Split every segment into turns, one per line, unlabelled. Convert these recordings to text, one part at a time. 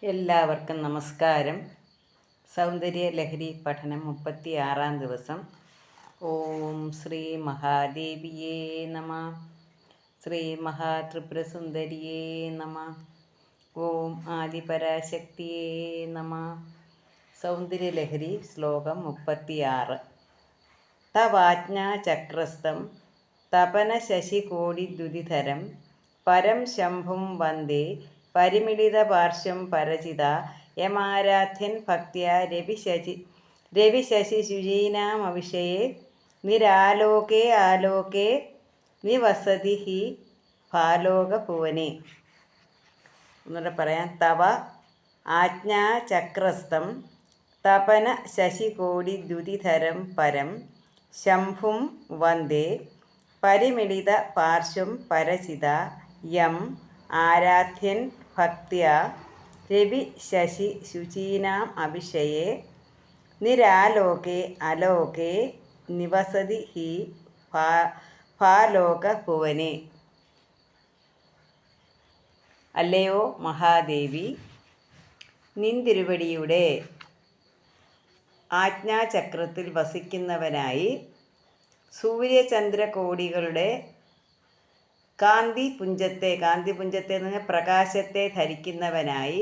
എല്ലാവർക്കും നമസ്കാരം. സൗന്ദര്യ ലഹരി പഠനം 36-ാം ദിവസം. ഓം ശ്രീ മഹാദേവിയേ നമ. ശ്രീ മഹാത്രിപുരസുന്ദരിയേ നമ. ഓം ആദിപരാശക്തിയേ നമ. സൗന്ദര്യ ലഹരി ശ്ലോകം 36. തവാജ്ഞാചക്രസ്ഥം തപന ശശികോടിദ്യുതിധരം പരം ശംഭും വന്ദേ പരിമിളിതപാർശ്വം പരചിത യമാരാധ്യൻ ഭക്ത്യാ രവിശശിശുചീനാമവിഷയേ നിരാലോകേ ആലോകേ നിവസതി ഹി ഭാലോകഭുവനെ. ഒന്നുകൂടെ പറയാം. തവ ആജ്ഞാചക്രസ്ഥം തപന ശശികോടിദ്യുതിധരം പരം ശംഭും വന്ദേ പരിമിളിത പാർശ്വം പരചിത യം ആരാധ്യൻ ഭക്ത്യാ രവി ശശി ശുചീനാം അഭിഷയേ നിരാലോകേ അലോകേ നിവസതി ഹി ഭാലോകഭുവനെ. അല്ലയോ മഹാദേവി, നിന്തിരുവടിയുടെ ആജ്ഞാചക്രത്തിൽ വസിക്കുന്നവനായി സൂര്യചന്ദ്രകോടികളുടെ കാന്തിപുഞ്ചത്തെ എന്ന് പറഞ്ഞാൽ പ്രകാശത്തെ ധരിക്കുന്നവനായി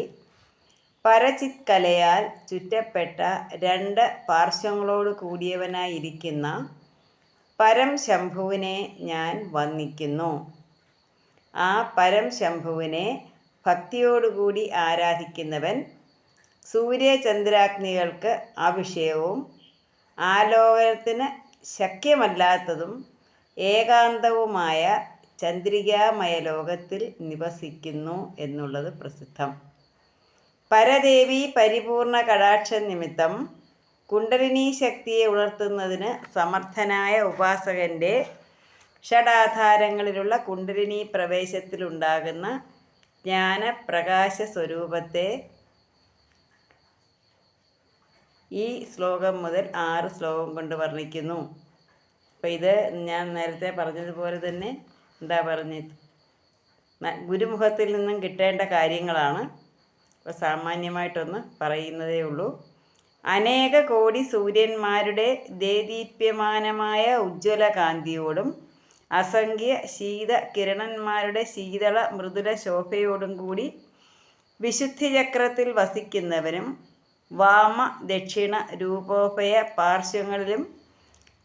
പരചിത് കലയാൽ ചുറ്റപ്പെട്ട രണ്ട് പാർശ്വങ്ങളോട് കൂടിയവനായിരിക്കുന്ന പരം ശംഭുവിനെ ഞാൻ വന്ദിക്കുന്നു. ആ പരം ശംഭുവിനെ ഭക്തിയോടുകൂടി ആരാധിക്കുന്നവൻ സൂര്യചന്ദ്രാഗ്നികൾക്ക് അവിഷയവും ആലോകനത്തിന് ശക്യമല്ലാത്തതും ഏകാന്തവുമായ ചന്ദ്രികാമയ ലോകത്തിൽ നിവസിക്കുന്നു എന്നുള്ളത് പ്രസിദ്ധം. പരദേവി പരിപൂർണ കടാക്ഷ നിമിത്തം കുണ്ടലിനീ ശക്തിയെ ഉണർത്തുന്നതിന് സമർത്ഥനായ ഉപാസകൻ്റെ ഷഡാധാരങ്ങളിലുള്ള കുണ്ടലിനീ പ്രവേശത്തിലുണ്ടാകുന്ന ജ്ഞാനപ്രകാശ സ്വരൂപത്തെ ഈ ശ്ലോകം മുതൽ 6 ശ്ലോകം കൊണ്ട് വർണ്ണിക്കുന്നു. അപ്പം ഇത് ഞാൻ നേരത്തെ പറഞ്ഞതുപോലെ തന്നെ ഗുരുമുഖത്തിൽ നിന്നും കിട്ടേണ്ട കാര്യങ്ങളാണ്. അപ്പോൾ സാമാന്യമായിട്ടൊന്ന് പറയുന്നതേ ഉള്ളൂ. അനേക കോടി സൂര്യന്മാരുടെ ദേദീപ്യമാനമായ ഉജ്ജ്വല കാന്തിയോടും അസംഖ്യ ശീത കിരണന്മാരുടെ ശീതള മൃദുല ശോഭയോടും കൂടി വിശുദ്ധിചക്രത്തിൽ വസിക്കുന്നവനും വാമ ദക്ഷിണ രൂപോഭയ പാർശ്വങ്ങളിലും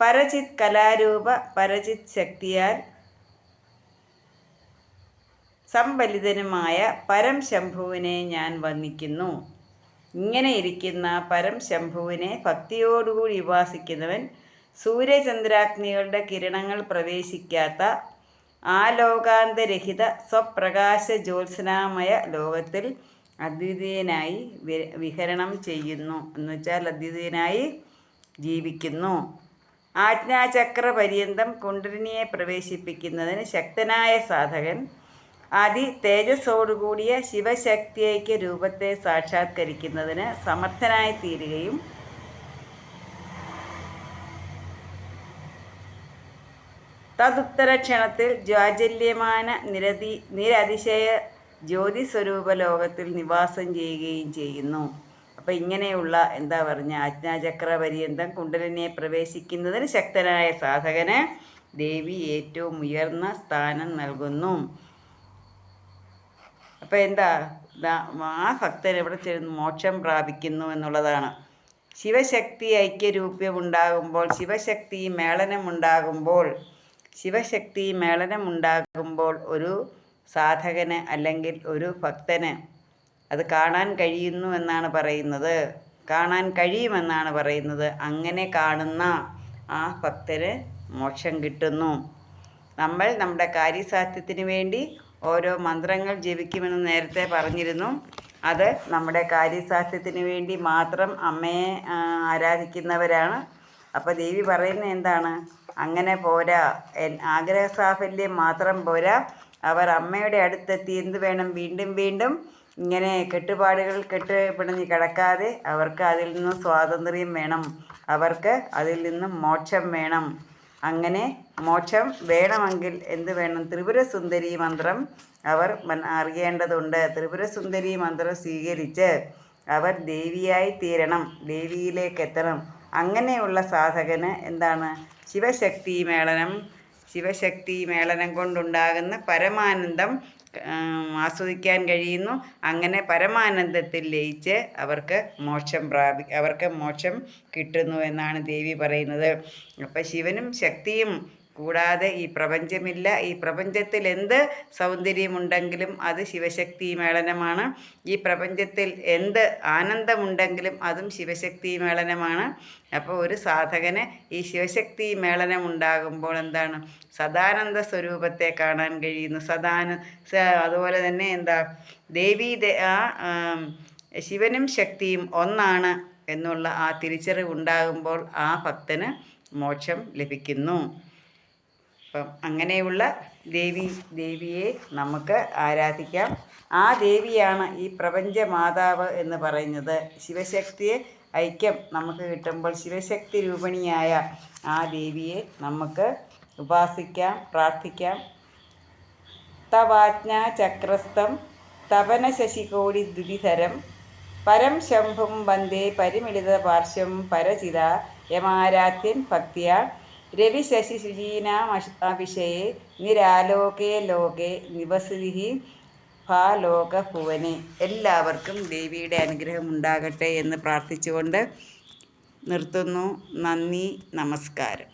പരചിത് കലാരൂപ പരചിത് ശക്തിയാൽ സംബലിതനുമായ പരം ശംഭുവിനെ ഞാൻ വന്ദിക്കുന്നു. ഇങ്ങനെ ഇരിക്കുന്ന പരം ശംഭുവിനെ ഭക്തിയോടുകൂടി ഉപാസിക്കുന്നവൻ സൂര്യചന്ദ്രാഗ്നികളുടെ കിരണങ്ങൾ പ്രവേശിക്കാത്ത ആലോകാന്തരഹിത സ്വപ്രകാശ ജ്യോത്സ്നാമയ ലോകത്തിൽ അദ്വിതീയനായി വിഹരണം ചെയ്യുന്നു. എന്നുവെച്ചാൽ അദ്വിതീയനായി ജീവിക്കുന്നു. ആജ്ഞാചക്ര പര്യന്തം കുണ്ടലിനിയെ പ്രവേശിപ്പിക്കുന്നതിന് ശക്തനായ സാധകൻ അതി തേജസ്സോടുകൂടിയ ശിവശക്തിഐക്യ രൂപത്തെ സാക്ഷാത്കരിക്കുന്നതിന് സമർത്ഥനായി തീരുകയും തദുത്തരക്ഷണത്തിൽ ജ്വാജല്യമാന നിരതിശയ ജ്യോതിസ്വരൂപ ലോകത്തിൽ നിവാസം ചെയ്യുകയും ചെയ്യുന്നു. അപ്പം ഇങ്ങനെയുള്ള ആജ്ഞാചക്ര പര്യന്തം കുണ്ടലിനെ പ്രവേശിക്കുന്നതിന് ശക്തനായ സാധകന് ദേവി ഏറ്റവും ഉയർന്ന സ്ഥാനം നൽകുന്നു. അപ്പം ആ ഭക്തൻ എവിടെ ചെന്ന് മോക്ഷം പ്രാപിക്കുന്നു എന്നുള്ളതാണ്. ശിവശക്തി ഐക്യരൂപ്യമുണ്ടാകുമ്പോൾ ശിവശക്തി മേളനമുണ്ടാകുമ്പോൾ ഒരു സാധകന് അല്ലെങ്കിൽ ഒരു ഭക്തന് അത് കാണാൻ കഴിയുമെന്നാണ് പറയുന്നത്. അങ്ങനെ കാണുന്ന ആ ഭക്തന് മോക്ഷം കിട്ടുന്നു. നമ്മൾ നമ്മുടെ കാര്യസാധ്യത്തിന് വേണ്ടി ഓരോ മന്ത്രങ്ങൾ ജപിക്കുമെന്ന് നേരത്തെ പറഞ്ഞിരുന്നു. അത് നമ്മുടെ കാര്യസാധ്യത്തിന് വേണ്ടി മാത്രം അമ്മയെ ആരാധിക്കുന്നവരാണ്. അപ്പോൾ ദേവി പറയുന്നത് അങ്ങനെ പോരാ, ആഗ്രഹസാഫല്യം മാത്രം പോരാ, അവർ അമ്മയുടെ അടുത്തെത്തി എന്ത് വേണം? വീണ്ടും വീണ്ടും ഇങ്ങനെ കെട്ടുപിണഞ്ഞ് കിടക്കാതെ അവർക്ക് അതിൽ നിന്ന് സ്വാതന്ത്ര്യം വേണം, അവർക്ക് അതിൽ നിന്നും മോക്ഷം വേണം. അങ്ങനെ മോക്ഷം വേണമെങ്കിൽ എന്ത് വേണം? ത്രിപുരസുന്ദരി മന്ത്രം അവർ അറിയേണ്ടതുണ്ട്. ത്രിപുരസുന്ദരി മന്ത്രം സ്വീകരിച്ച് അവർ ദേവിയായി തീരണം, ദേവിയിലേക്ക് എത്തണം. അങ്ങനെയുള്ള സാധകന് എന്താണ്? ശിവശക്തി മേളനം കൊണ്ടുണ്ടാകുന്ന പരമാനന്ദം ആസ്വദിക്കാൻ കഴിയുന്നു. അങ്ങനെ പരമാനന്ദത്തിൽ ലയിച്ച് അവർക്ക് മോക്ഷം കിട്ടുന്നു എന്നാണ് ദേവി പറയുന്നത്. അപ്പം ശിവനും ശക്തിയും കൂടാതെ ഈ പ്രപഞ്ചമില്ല. ഈ പ്രപഞ്ചത്തിൽ എന്ത് സൗന്ദര്യമുണ്ടെങ്കിലും അത് ശിവശക്തി മേളനമാണ്. ഈ പ്രപഞ്ചത്തിൽ എന്ത് ആനന്ദമുണ്ടെങ്കിലും അതും ശിവശക്തി മേളനമാണ്. അപ്പോൾ ഒരു സാധകന് ഈ ശിവശക്തി മേളനം ഉണ്ടാകുമ്പോൾ എന്താണ്? സദാനന്ദ സ്വരൂപത്തെ കാണാൻ കഴിയുന്നു. അതുപോലെ തന്നെ ശിവനും ശക്തിയും ഒന്നാണ് എന്നുള്ള ആ തിരിച്ചറിവ് ഉണ്ടാകുമ്പോൾ ആ ഭക്തന് മോക്ഷം ലഭിക്കുന്നു. അപ്പം അങ്ങനെയുള്ള ദേവിയെ നമുക്ക് ആരാധിക്കാം. ആ ദേവിയാണ് ഈ പ്രപഞ്ച മാതാവ് എന്ന് പറയുന്നത്. ശിവശക്തിയെ ഐക്യം നമുക്ക് കിട്ടുമ്പോൾ ശിവശക്തി രൂപിണിയായ ആ ദേവിയെ നമുക്ക് ഉപാസിക്കാം, പ്രാർത്ഥിക്കാം. തവാജ്ഞാ ചക്രസ്ഥം തപന ശശികോടി ദ്വിധരം പരം ശംഭും വന്ദേ പരിമിളിത പാർശ്വം പരചിത യമാരാധ്യൻ ഭക്തിയ രവിശശി ശുചീനാമഭിഷയെ നിരാലോകേ ലോകേ നിവസതി ഭാലോകഭുവനെ. എല്ലാവർക്കും ദേവിയുടെ അനുഗ്രഹം ഉണ്ടാകട്ടെ എന്ന് പ്രാർത്ഥിച്ചുകൊണ്ട് നിർത്തുന്നു. നന്ദി, നമസ്കാരം.